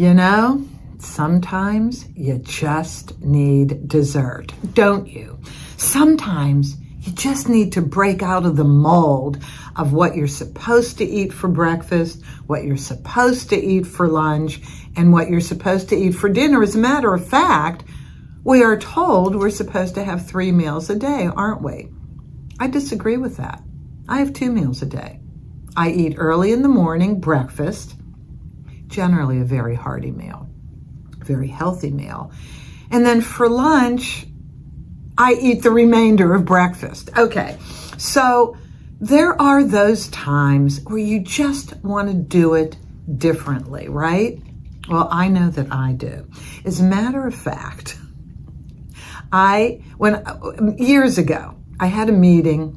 You know, sometimes you just need dessert, don't you? Sometimes you just need to break out of the mold of what you're supposed to eat for breakfast, what you're supposed to eat for lunch, and what you're supposed to eat for dinner. As a matter of fact, we are told we're supposed to have 3 meals a day, aren't we? I disagree with that. I have 2 meals a day. I eat early in the morning, breakfast, generally a very hearty meal, very healthy meal. And then for lunch, I eat the remainder of breakfast. Okay, so there are those times where you just want to do it differently, right? Well, I know that I do. As a matter of fact, years ago, I had a meeting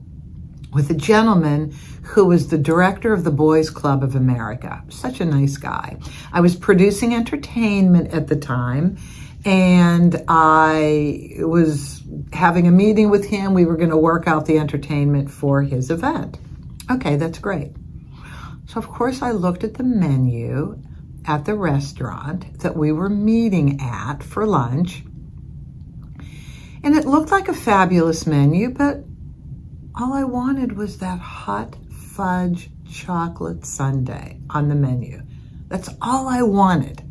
with a gentleman who was the director of the Boys Club of America. Such a nice guy. I was producing entertainment at the time, and I was having a meeting with him. We were going to work out the entertainment for his event. Okay, that's great. So of course I looked at the menu at the restaurant that we were meeting at for lunch, and it looked like a fabulous menu, but all I wanted was that hot fudge chocolate sundae on the menu. That's all I wanted.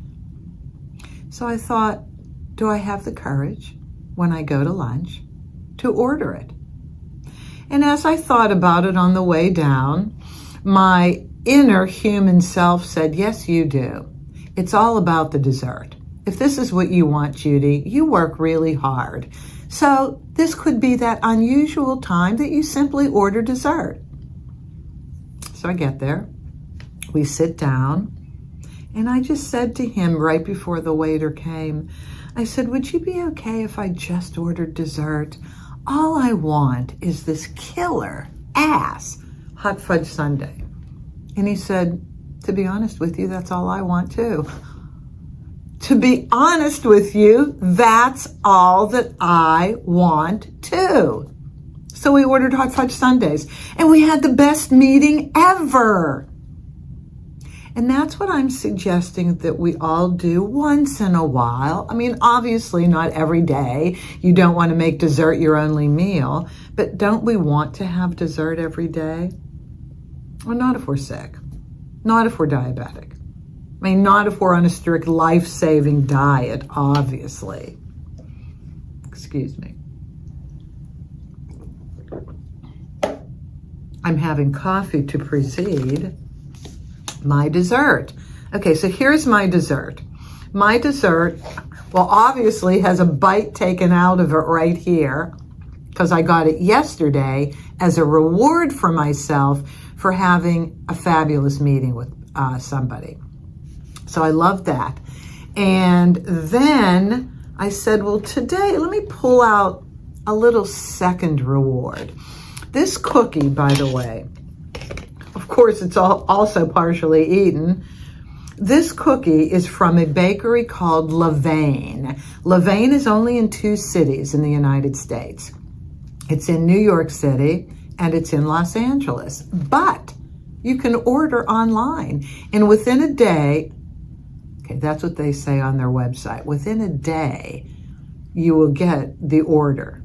So I thought, do I have the courage when I go to lunch to order it? And as I thought about it on the way down, my inner human self said, yes, you do. It's all about the dessert. If this is what you want, Judy, you work really hard. So this could be that unusual time that you simply order dessert. So I get there, we sit down, and I just said to him right before the waiter came, I said, would you be okay if I just ordered dessert? All I want is this killer ass hot fudge sundae. And he said, to be honest with you, that's all I want too. To be honest with you, that's all that I want too. So we ordered hot fudge sundaes, and we had the best meeting ever. And that's what I'm suggesting that we all do once in a while. I mean, obviously not every day. You don't want to make dessert your only meal, but don't we want to have dessert every day? Well, not if we're sick, not if we're diabetic. I mean, not if we're on a strict life-saving diet, obviously. Excuse me. I'm having coffee to precede my dessert. Okay, so here's my dessert. My dessert, well, obviously has a bite taken out of it right here because I got it yesterday as a reward for myself for having a fabulous meeting with somebody. So I love that. And then I said, well, today, let me pull out a little second reward. This cookie, by the way, of course, it's also partially eaten. This cookie is from a bakery called Lemmings. Lemmings is only in 2 cities in the United States. It's in New York City and it's in Los Angeles. But you can order online, and within a day, okay, that's what they say on their website. Within a day, you will get the order.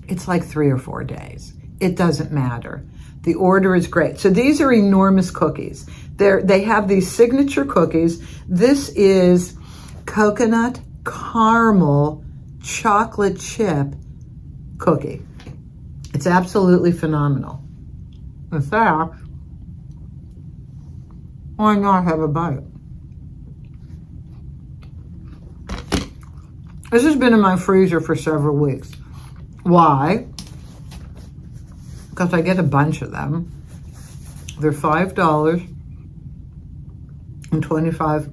It's like 3 or 4 days. It doesn't matter. The order is great. So these are enormous cookies. They have these signature cookies. This is coconut caramel chocolate chip cookie. It's absolutely phenomenal. In fact, why not have a bite? This has been in my freezer for several weeks. Why? Because I get a bunch of them. They're $5.25.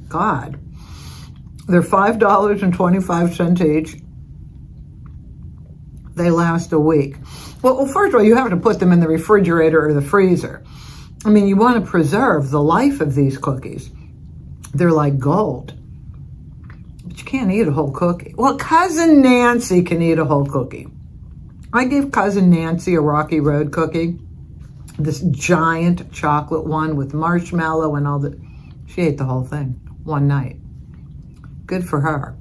God. They're $5.25 each. They last a week. Well, first of all, you have to put them in the refrigerator or the freezer. I mean, you want to preserve the life of these cookies. They're like gold. But you can't eat a whole cookie. Well, Cousin Nancy can eat a whole cookie. I gave Cousin Nancy a Rocky Road cookie, this giant chocolate one with marshmallow and all that. She ate the whole thing. one night. Good for her.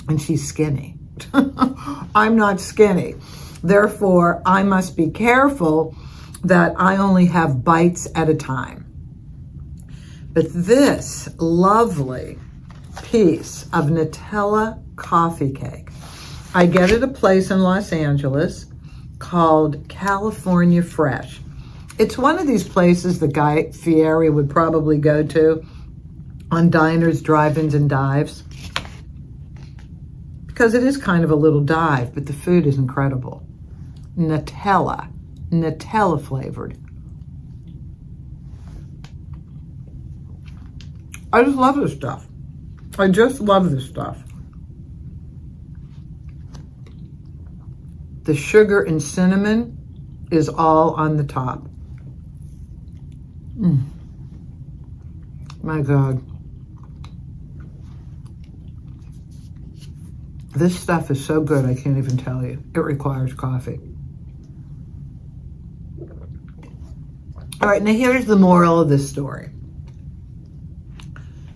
And she's skinny. I'm not skinny. Therefore, I must be careful that I only have bites at a time. But this lovely piece of Nutella coffee cake, I get at a place in Los Angeles called California Fresh. It's one of these places that Guy Fieri would probably go to on diners, drive-ins, and dives, because it is kind of a little dive, but the food is incredible. Nutella flavored. I just love this stuff. I just love this stuff. The sugar and cinnamon is all on the top. My God. This stuff is so good, I can't even tell you. It requires coffee. All right, now here's the moral of this story.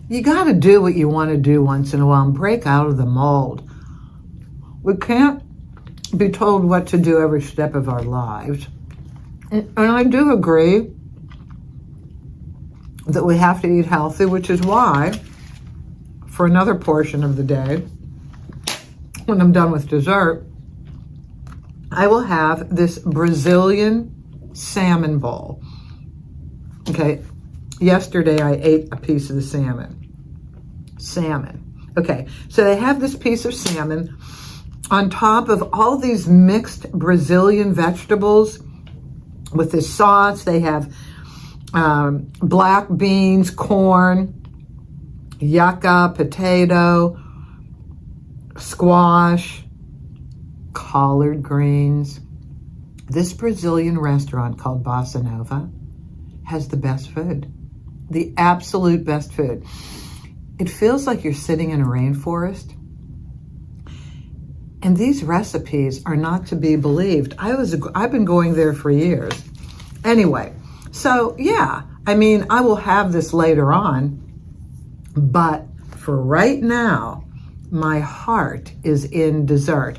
You got to do what you want to do once in a while and break out of the mold. We can't be told what to do every step of our lives. And I do agree that we have to eat healthy, which is why, for another portion of the day, when I'm done with dessert, I will have this Brazilian salmon bowl. Okay, yesterday I ate a piece of the salmon. Okay, so they have this piece of salmon on top of all these mixed Brazilian vegetables with this sauce. They have black beans, corn, yucca, potato, squash, collard greens. This Brazilian restaurant called Bossa Nova has the best food, the absolute best food. It feels like you're sitting in a rainforest. And these recipes are not to be believed. I've been going there for years. Anyway, so yeah, I mean, I will have this later on, but for right now, my heart is in dessert.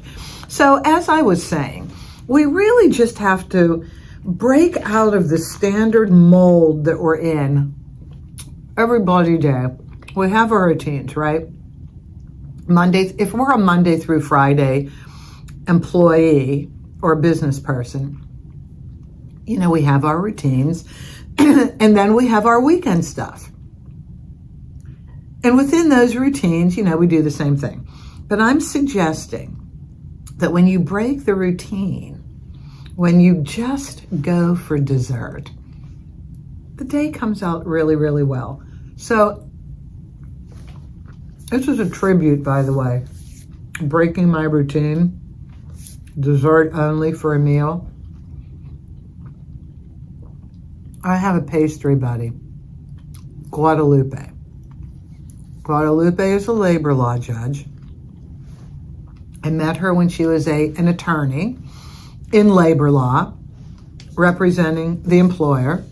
So as I was saying, we really just have to break out of the standard mold that we're in every bloody day. We have our routines, right? Monday, if we're a Monday through Friday employee or business person, you know, we have our routines and then we have our weekend stuff. And within those routines, you know, we do the same thing. But I'm suggesting that when you break the routine, when you just go for dessert, the day comes out really, really well. So this is a tribute, by the way, breaking my routine, dessert only for a meal. I have a pastry buddy, Guadalupe. Guadalupe is a labor law judge. I met her when she was an attorney in labor law, representing the employer.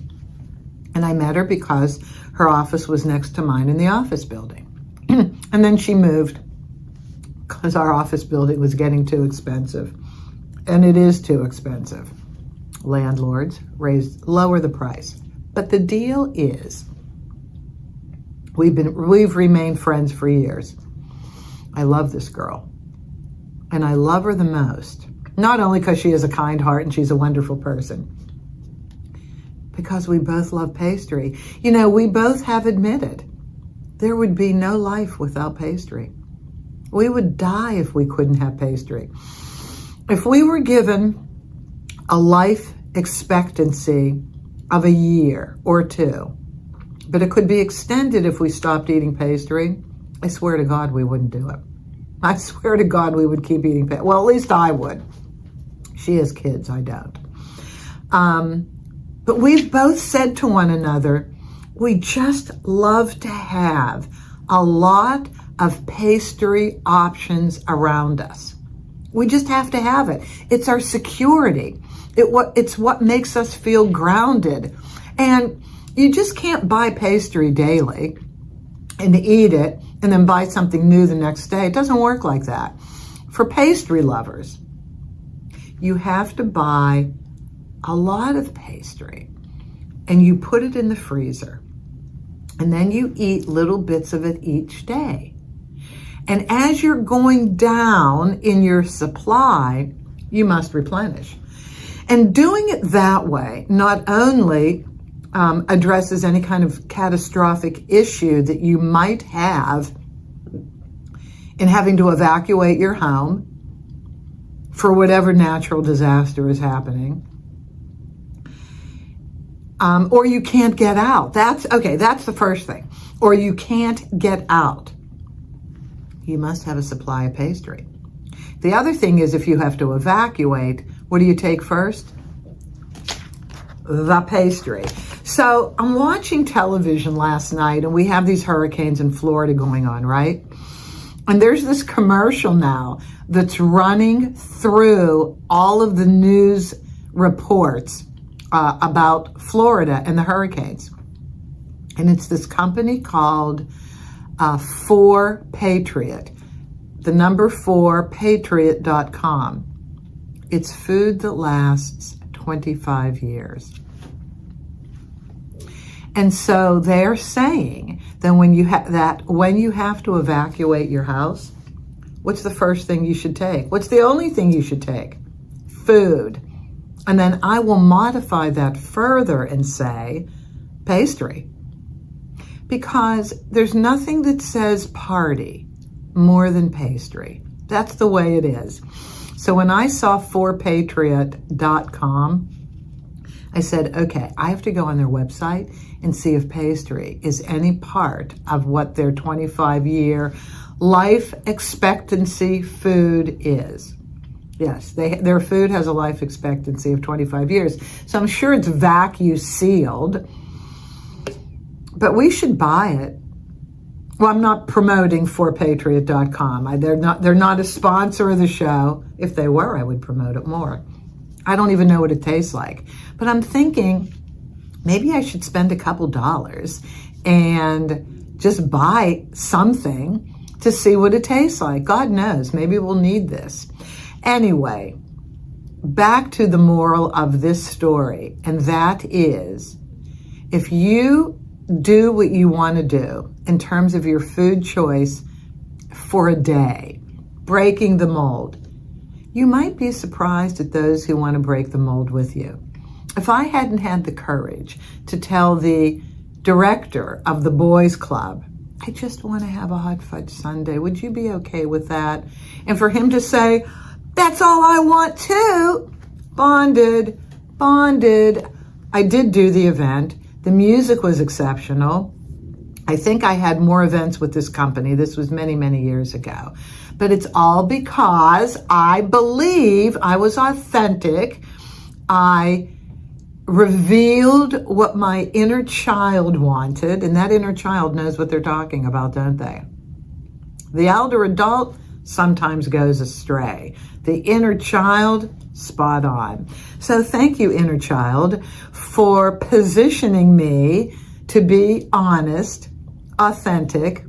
And I met her because her office was next to mine in the office building. And then she moved because our office building was getting too expensive. And it is too expensive. Landlords lower the price. But the deal is, we've remained friends for years. I love this girl. And I love her the most. Not only because she has a kind heart and she's a wonderful person, because we both love pastry. You know, we both have admitted there would be no life without pastry. We would die if we couldn't have pastry. If we were given a life expectancy of a year or two, but it could be extended if we stopped eating pastry, I swear to God we wouldn't do it. I swear to God we would keep eating pastry. Well, at least I would. She has kids, I don't. But we've both said to one another, we just love to have a lot of pastry options around us. We just have to have it. It's our security. It's what makes us feel grounded. And you just can't buy pastry daily. and eat it and then buy something new the next day. It doesn't work like that. For pastry lovers, you have to buy a lot of pastry and you put it in the freezer. And then you eat little bits of it each day. And as you're going down in your supply, you must replenish. And doing it that way not only addresses any kind of catastrophic issue that you might have in having to evacuate your home for whatever natural disaster is happening, or you can't get out. That's the first thing. Or you can't get out. You must have a supply of pastry. The other thing is, if you have to evacuate, what do you take first? The pastry. So I'm watching television last night, and we have these hurricanes in Florida going on, right? And there's this commercial now that's running through all of the news reports about Florida and the hurricanes. And it's this company called 4 Patriot, the number 4 Patriot.com. It's food that lasts 25 years. And so they're saying that when you have to evacuate your house, what's the first thing you should take? What's the only thing you should take? Food. And then I will modify that further and say pastry. Because there's nothing that says party more than pastry. That's the way it is. So when I saw 4patriot.com, I said, okay, I have to go on their website and see if pastry is any part of what their 25-year life expectancy food is. Yes, their food has a life expectancy of 25 years. So I'm sure it's vacuum sealed, but we should buy it. Well, I'm not promoting 4patriot.com. They're not a sponsor of the show. If they were, I would promote it more. I don't even know what it tastes like. But I'm thinking maybe I should spend a couple dollars and just buy something to see what it tastes like. God knows, maybe we'll need this. Anyway, back to the moral of this story, and that is, if you do what you want to do in terms of your food choice for a day, breaking the mold, you might be surprised at those who want to break the mold with you. If I hadn't had the courage to tell the director of the boys club, I just want to have a hot fudge sundae, would you be okay with that? And for him to say, that's all I want too. Bonded. I did do the event. The music was exceptional. I think I had more events with this company. This was many, many years ago. But it's all because I believe I was authentic. I revealed what my inner child wanted, and that inner child knows what they're talking about, don't they? The elder adult sometimes goes astray. The inner child, spot on. So thank you, inner child, for positioning me to be honest, authentic.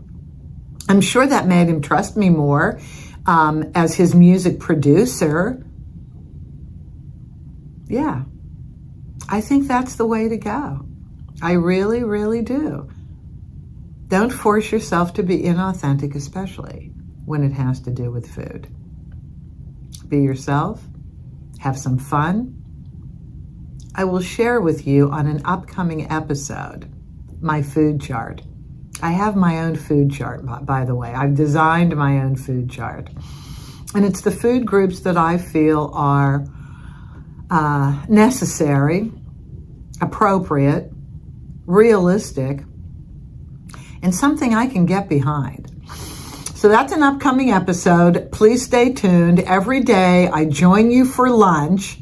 I'm sure that made him trust me more as his music producer. Yeah, I think that's the way to go. I really, really do. Don't force yourself to be inauthentic, especially when it has to do with food. Be yourself, have some fun. I will share with you on an upcoming episode my food chart. I have my own food chart, by the way. I've designed my own food chart. And it's the food groups that I feel are necessary, appropriate, realistic, and something I can get behind. So that's an upcoming episode. Please stay tuned. Every day I join you for lunch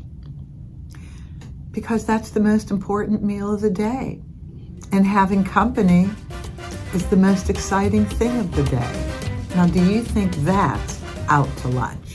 because that's the most important meal of the day. And having company is the most exciting thing of the day. Now, do you think that's out to lunch?